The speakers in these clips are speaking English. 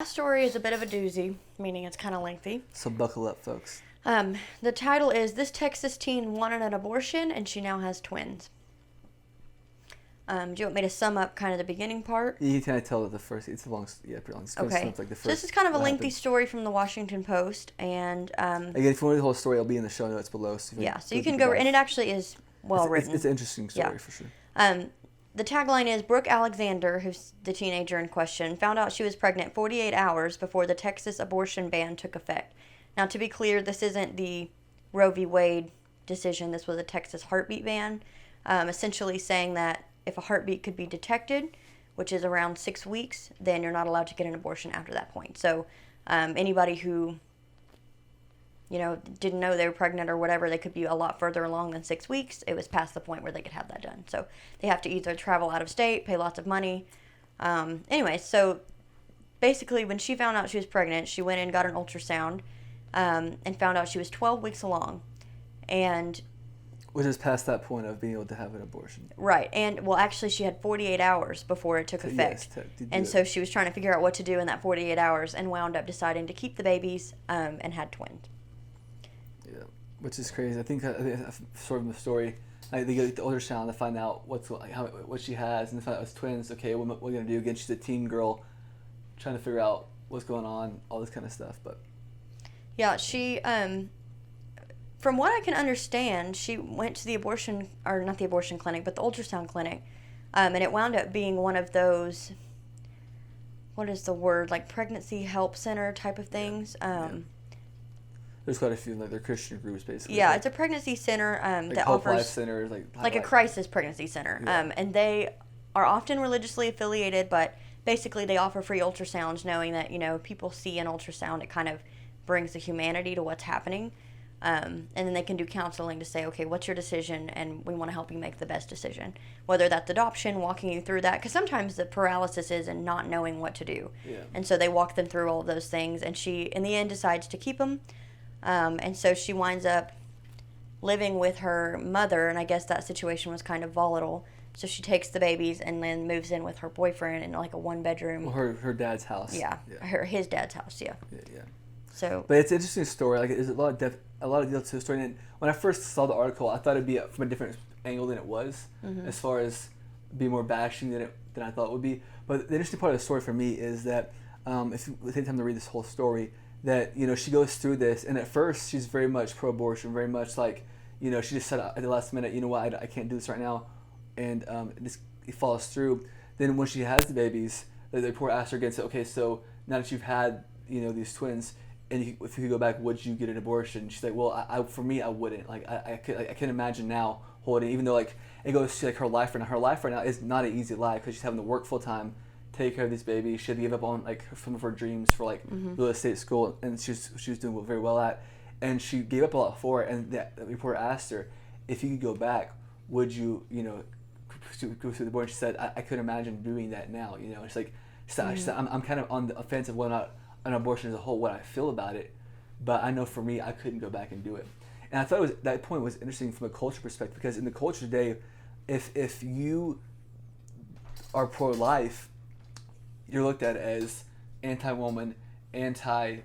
Last story is a bit of a doozy, meaning it's kind of lengthy. So buckle up, folks. The title is This Texas Teen Wanted an Abortion and She Now Has Twins. Do you want me to sum up kind of the beginning part? You can kind of tell that the first, it's a long, pretty long. Okay. Like the first, So this is kind of a lengthy story from the Washington Post, and again, if you want the whole story, I'll be in the show notes below. So you can go, and it actually is well written. It's an interesting story for sure. The tagline is Brooke Alexander, who's the teenager in question, found out she was pregnant 48 hours before the Texas abortion ban took effect. Now, to be clear, this isn't the Roe v. Wade decision. This was a Texas heartbeat ban, essentially saying that if a heartbeat could be detected, which is around 6 weeks, then you're not allowed to get an abortion after that point. So anybody who, didn't know they were pregnant or whatever, they could be a lot further along than 6 weeks. It was past the point where they could have that done. So they have to either travel out of state, pay lots of money. Anyway, so basically when she found out she was pregnant, she went in and got an ultrasound and found out she was 12 weeks along. And which is past that point of being able to have an abortion. Right. And, well, actually, she had 48 hours before it took effect. Yes, so she was trying to figure out what to do in that 48 hours and wound up deciding to keep the babies and had twins. Yeah, which is crazy. I think sort of the story, they get the ultrasound to find out what she has, and they find out it's twins. Okay, what are we going to do? Again, she's a teen girl trying to figure out what's going on, all this kind of stuff. But yeah, she... from what I can understand, she went to the abortion, or not the abortion clinic, but the ultrasound clinic, and it wound up being one of those, what is the word, like pregnancy help center type of things. There's quite a few, like they're Christian groups, basically. Yeah, it's a pregnancy center like that Hope offers... Life Centers, like a crisis pregnancy center. Yeah. And they are often religiously affiliated, but basically they offer free ultrasounds, knowing that, people see an ultrasound, it kind of brings the humanity to what's happening. And then they can do counseling to say, okay, what's your decision? And we want to help you make the best decision. Whether that's adoption, walking you through that. Because sometimes the paralysis is in not knowing what to do. Yeah. And so they walk them through all of those things. And she, in the end, decides to keep them. And so she winds up living with her mother. And I guess that situation was kind of volatile. So she takes the babies and then moves in with her boyfriend in like a one-bedroom. Well, her dad's house. Yeah. His dad's house, yeah. Yeah. So, but it's an interesting story. Like, there's a lot of detail to the story. And when I first saw the article, I thought it'd be from a different angle than it was, as far as being more bashing than I thought it would be. But the interesting part of the story for me is that if you take time to read this whole story, that she goes through this, and at first she's very much pro-abortion, very much like she just said at the last minute, I can't do this right now, and it follows through. Then when she has the babies, the reporter asked her again, said, okay, so now that you've had these twins. And if you could go back, would you get an abortion? She's like, well, for me, I wouldn't. Like, I can't imagine now holding, even though like it goes to like her life right now. Her life right now is not an easy life because she's having to work full time, take care of these babies. She had to give up on like some of her dreams for like real estate school, and she was doing very well at, and she gave up a lot for it. And the reporter asked her, if you could go back, would you go through the board? And she said, I couldn't imagine doing that now. It's like she said, I'm kind of on the offensive whether or not an abortion as a whole, what I feel about it, but I know for me, I couldn't go back and do it. And I thought that point was interesting from a culture perspective, because in the culture today, if you are pro-life, you're looked at as anti-woman, anti-women,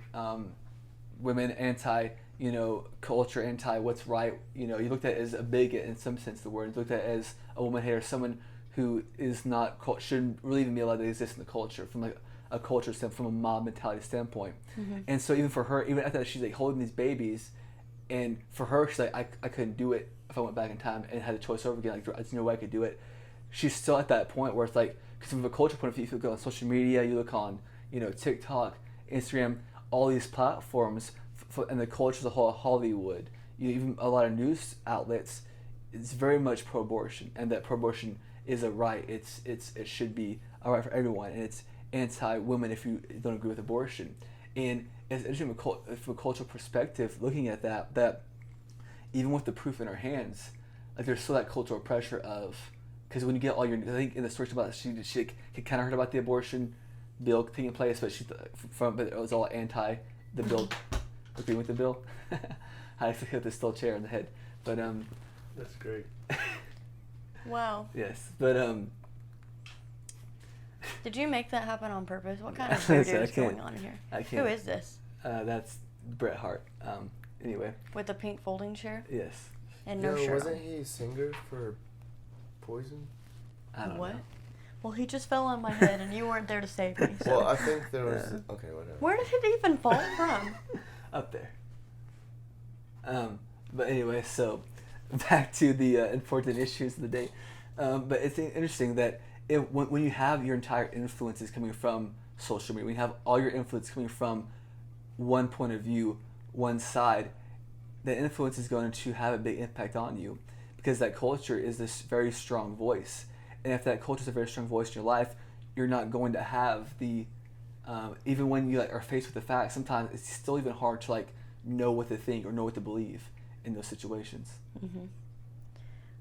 anti-culture, anti-what's right. You're looked at as a bigot in some sense of the word. You're looked at as a woman hater, someone who is not shouldn't really even be allowed to exist in the culture from like a culture standpoint, from a mob mentality standpoint. And so even for her, even after that, she's like holding these babies, and for her, she's like, I couldn't do it if I went back in time and had a choice over again. Like, there's no way I could do it. She's still at that point where it's like, because from a culture point of view, if you look on social media, you look on, TikTok, Instagram, all these platforms, and the culture as a whole, Hollywood, even a lot of news outlets, it's very much pro-abortion, and that pro-abortion is a right. It should be a right for everyone, and it's anti-women if you don't agree with abortion. And it's interesting from a cultural perspective, looking at that even with the proof in our hands, like there's still that cultural pressure of, because when you get all your, I think in the story about she kind of heard about the abortion bill taking place, but but it was all anti the bill, agreeing with the bill. I actually hit the steel chair in the head, but that's great. Wow. Yes, but Did you make that happen on purpose? What kind of voodoo is going on in here? I can't. Who is this? That's Bret Hart. Anyway. With the pink folding chair? Yes. And no shirt wasn't on. he a singer for Poison? I don't What? know. Well, he just fell on my head, and you weren't there to save me. So. Well, I think there was... Okay, whatever. Where did it even fall from? Up there. But anyway, so back to the important issues of the day. But it's interesting that when you have your entire influences coming from social media, when you have all your influence coming from one point of view, one side, that influence is going to have a big impact on you, because that culture is this very strong voice. And if that culture is a very strong voice in your life, you're not going to have the even when you are faced with the facts, sometimes it's still even hard to know what to think or know what to believe in those situations. Mm-hmm.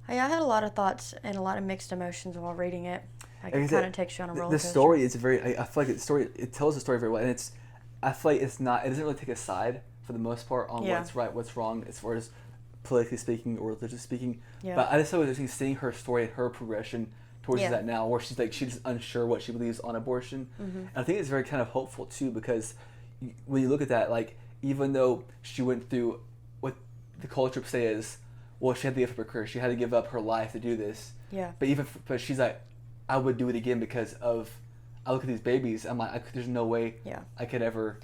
I had a lot of thoughts and a lot of mixed emotions while reading it. It kind of takes you on a roller coaster. The story is I feel like it tells the story very well, and I feel like it doesn't really take a side for the most part on what's right, what's wrong, as far as politically speaking or religiously speaking. Yeah. But I just thought it was interesting seeing her story and her progression towards that now, where she's she's unsure what she believes on abortion. Mm-hmm. And I think it's very kind of hopeful too, because when you look at that, even though she went through what the culture would say is, well, she had to give up her career, she had to give up her life to do this. Yeah. But she's like, I would do it again because I look at these babies, I'm like, there's no way I could ever.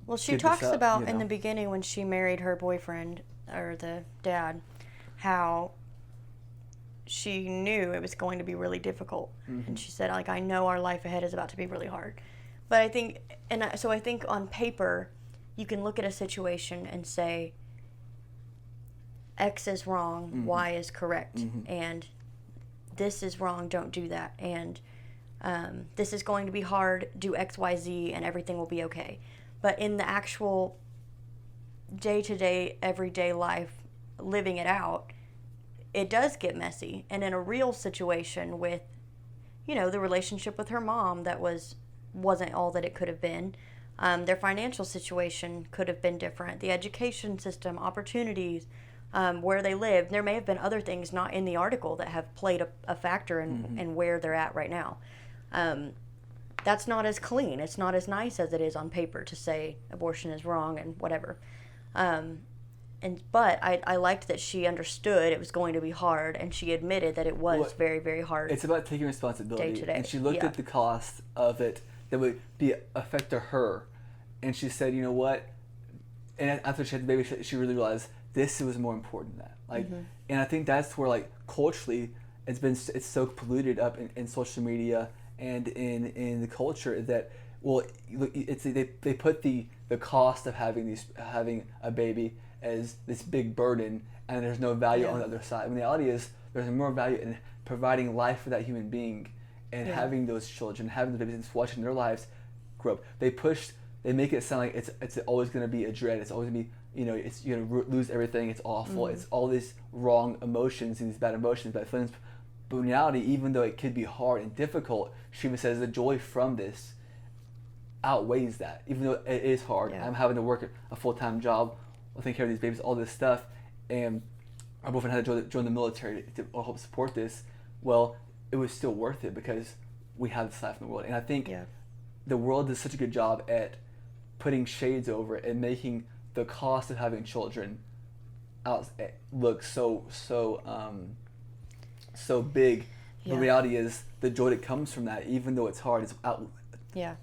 Well, she talks about in the beginning when she married her boyfriend or the dad, how she knew it was going to be really difficult. Mm-hmm. And she said, I know our life ahead is about to be really hard. But I think, so I think on paper, you can look at a situation and say, X is wrong, mm-hmm. Y is correct, mm-hmm. and this is wrong, don't do that, and this is going to be hard, do X, Y, Z, and everything will be okay. But in the actual day-to-day, everyday life, living it out, it does get messy. And in a real situation with, the relationship with her mom that wasn't all that it could have been, their financial situation could have been different, the education system, opportunities, where they live. There may have been other things not in the article that have played a factor in, mm-hmm. in where they're at right now. That's not as clean. It's not as nice as it is on paper to say abortion is wrong and whatever. But I liked that she understood it was going to be hard, and she admitted that it was very, very hard. It's about taking responsibility. Day to day. And she looked at the cost of it that would affect her, and she said, you know what? And after she had the baby, she really realized this was more important than that. Mm-hmm. And I think that's where culturally it's so polluted up in social media and in the culture that they put the cost of having a baby as this big burden, and there's no value on the other side. When the reality is there's more value in providing life for that human being and having those children, having the babies, and watching their lives grow up. They make it sound like it's always going to be a dread. It's always going to be, you're going to lose everything. It's awful. Mm-hmm. It's all these wrong emotions and these bad emotions, bad feelings. But in reality, even though it could be hard and difficult, she even says the joy from this outweighs that. Even though it is hard, I'm having to work a full-time job, taking care of these babies, all this stuff, and our boyfriend had to join the military to help support this. Well, it was still worth it because we have this life in the world. And I think the world does such a good job at putting shades over it and making the cost of having children look so big. The reality is the joy that comes from that, even though it's hard,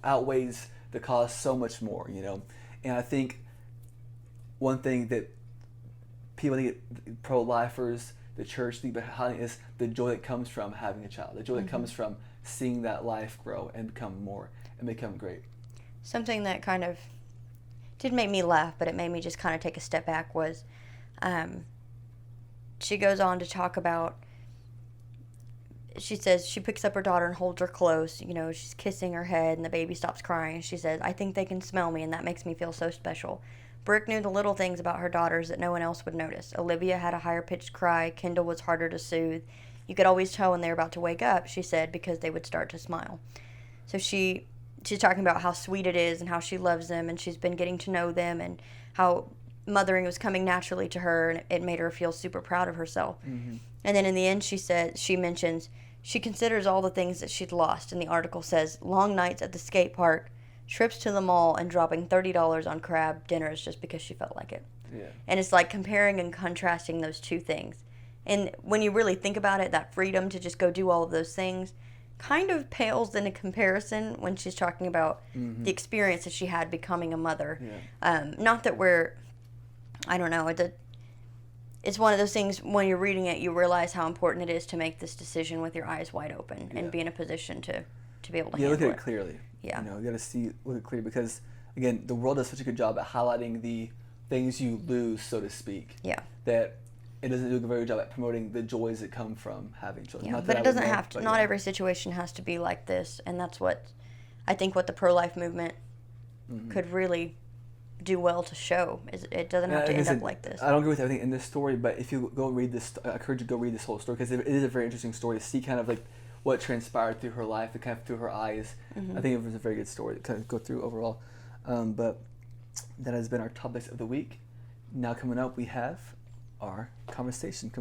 outweighs the cost so much more. And I think one thing that people think pro-lifers, the church think behind is the joy that comes from having a child, the joy that comes from seeing that life grow and become great. Something that kind of did make me laugh, but it made me just kind of take a step back was she goes on to talk about, she says she picks up her daughter and holds her close. She's kissing her head and the baby stops crying. She says, I think they can smell me and that makes me feel so special. Brooke knew the little things about her daughters that no one else would notice. Olivia had a higher-pitched cry. Kendall was harder to soothe. You could always tell when they were about to wake up, she said, because they would start to smile. So she's talking about how sweet it is and how she loves them, and she's been getting to know them, and how mothering was coming naturally to her, and it made her feel super proud of herself. Mm-hmm. And then in the end, she mentions She considers all the things that she'd lost, and the article says long nights at the skate park, trips to the mall, and dropping $30 on crab dinners just because she felt like it. Yeah. And it's like comparing and contrasting those two things. And when you really think about it, that freedom to just go do all of those things kind of pales in a comparison when she's talking about the experience that she had becoming a mother. Yeah. Not that we're, I don't know, it's one of those things when you're reading it, you realize how important it is to make this decision with your eyes wide open and be in a position to be able to handle look at it. it clearly. Yeah. You got to look at it clearly because, again, the world does such a good job at highlighting the things you lose, so to speak. Yeah. That it doesn't do a very good job at promoting the joys that come from having children. Yeah, Not but that it I would doesn't love, have to. but Not yeah. every situation has to be like this, and that's what I think what the pro-life movement could really do well to show. Is it doesn't have to end up like this. I don't agree with everything in this story, but if you go read this, I encourage you to go read this whole story because it is a very interesting story to see kind of like what transpired through her life, and kind of through her eyes. I think it was a very good story to kind of go through overall. But that has been our topics of the week. Now coming up, we have our conversation.